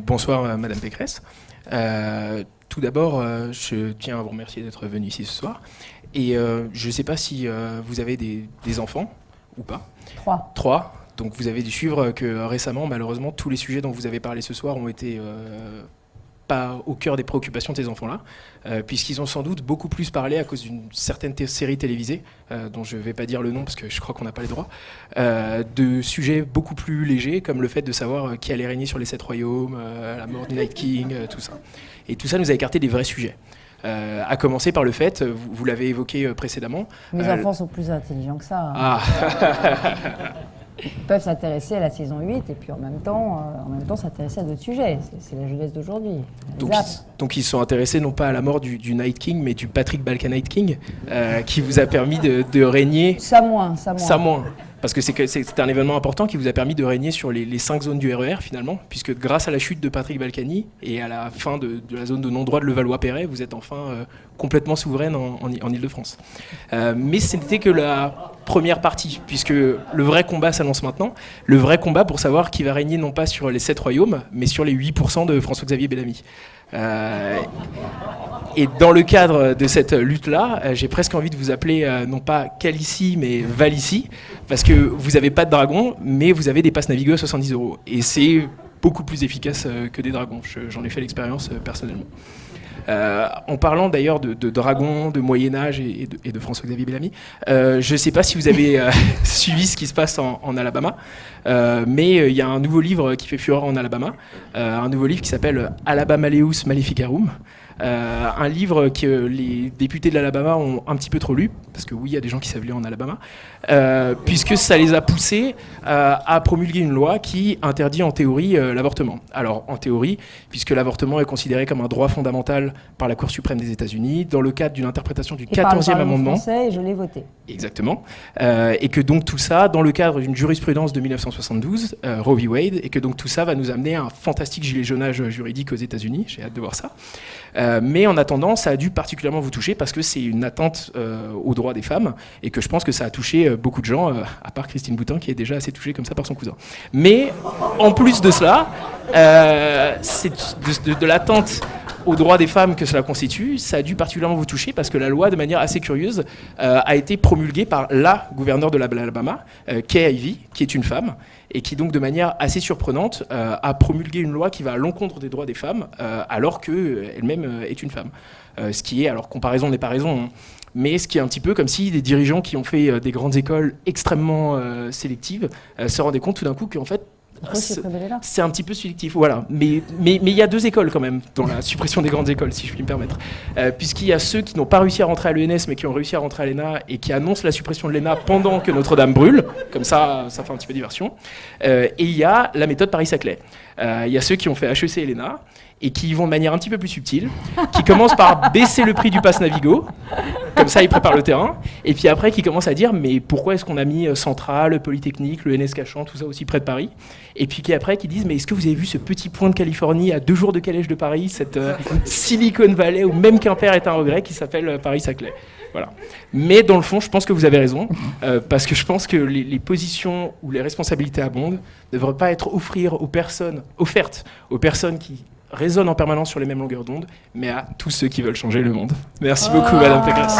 bonsoir Madame Pécresse. Tout d'abord, je tiens à vous remercier d'être venu ici ce soir. Et je ne sais pas si vous avez des enfants ou pas. 3. 3. Donc vous avez dû suivre que récemment, malheureusement, tous les sujets dont vous avez parlé ce soir ont été pas au cœur des préoccupations de ces enfants-là, puisqu'ils ont sans doute beaucoup plus parlé à cause d'une certaine série télévisée, dont je ne vais pas dire le nom parce que je crois qu'on n'a pas les droits, de sujets beaucoup plus légers, comme le fait de savoir qui allait régner sur les 7 royaumes, la mort du Night King, tout ça. Et tout ça nous a écarté des vrais sujets. À commencer par le fait, vous l'avez évoqué précédemment... Mes enfants sont plus intelligents que ça. Hein. Ah. Ils peuvent s'intéresser à la saison 8 et puis en même temps s'intéresser à d'autres sujets. C'est la jeunesse d'aujourd'hui. Donc ils sont intéressés non pas à la mort du Night King, mais du Patrick Balkan Night King, qui vous a permis de régner... Ça moins. Parce que c'est un événement important qui vous a permis de régner sur les 5 zones du RER finalement, puisque grâce à la chute de Patrick Balkany et à la fin de la zone de non-droit de Levallois-Perret, vous êtes enfin complètement souveraine en Ile-de-France. Mais ce n'était que la première partie, puisque le vrai combat s'annonce maintenant. Le vrai combat pour savoir qui va régner non pas sur les 7 royaumes, mais sur les 8% de François-Xavier Bellamy. Et dans le cadre de cette lutte-là, j'ai presque envie de vous appeler non pas Calici, mais Valici, parce que vous n'avez pas de dragon, mais vous avez des passes Navigo à 70 €. Et c'est beaucoup plus efficace que des dragons. J'en ai fait l'expérience personnellement. En parlant d'ailleurs de dragons, de Moyen-Âge et de François-Xavier Bellamy, je ne sais pas si vous avez suivi ce qui se passe en Alabama, mais il y a un nouveau livre qui fait fureur en Alabama, un nouveau livre qui s'appelle Alabamaleus Maleficarum. Un livre que les députés de l'Alabama ont un petit peu trop lu, parce que oui, il y a des gens qui savent lire en Alabama, puisque ça les a poussés à promulguer une loi qui interdit en théorie l'avortement. Alors en théorie, puisque l'avortement est considéré comme un droit fondamental par la Cour suprême des États-Unis, dans le cadre d'une interprétation du 14e amendement. Français, et je l'ai voté. Exactement. Et que donc tout ça, dans le cadre d'une jurisprudence de 1972, Roe v. Wade, et que donc tout ça va nous amener à un fantastique gilet jaunage juridique aux États-Unis. J'ai hâte de voir ça. Mais en attendant, ça a dû particulièrement vous toucher parce que c'est une atteinte aux droits des femmes et que je pense que ça a touché beaucoup de gens, à part Christine Boutin qui est déjà assez touchée comme ça par son cousin. Mais en plus de cela, c'est de l'atteinte aux droits des femmes que cela constitue, ça a dû particulièrement vous toucher parce que la loi, de manière assez curieuse, a été promulguée par la gouverneure de l'Alabama, Kay Ivey, qui est une femme, et qui donc de manière assez surprenante a promulgué une loi qui va à l'encontre des droits des femmes, alors qu'elle-même est une femme. Ce qui est, alors comparaison n'est pas raison, hein, mais ce qui est un petit peu comme si des dirigeants qui ont fait des grandes écoles extrêmement sélectives se rendaient compte tout d'un coup qu'en fait, c'est un petit peu sélectif, voilà. Mais il y a 2 écoles quand même dans la suppression des grandes écoles, si je puis me permettre. Puisqu'il y a ceux qui n'ont pas réussi à rentrer à l'ENS, mais qui ont réussi à rentrer à l'ENA et qui annoncent la suppression de l'ENA pendant que Notre-Dame brûle. Comme ça fait un petit peu diversion. Et il y a la méthode Paris-Saclay. Il y a ceux qui ont fait HEC et l'ENA et qui y vont de manière un petit peu plus subtile, qui commencent par baisser le prix du pass Navigo, comme ça ils préparent le terrain, et puis après qui commencent à dire mais pourquoi est-ce qu'on a mis Centrale, Polytechnique, le NS Cachan, tout ça aussi près de Paris, et puis qui disent mais est-ce que vous avez vu ce petit point de Californie à 2 jours de calèche de Paris, cette Silicon Valley où même Quimper est un regret, qui s'appelle Paris-Saclay. Voilà. Mais dans le fond, je pense que vous avez raison, parce que je pense que les positions ou les responsabilités abondent ne devraient pas être offertes aux personnes qui résonnent en permanence sur les mêmes longueurs d'onde, mais à tous ceux qui veulent changer le monde. Merci beaucoup, Madame Pécresse.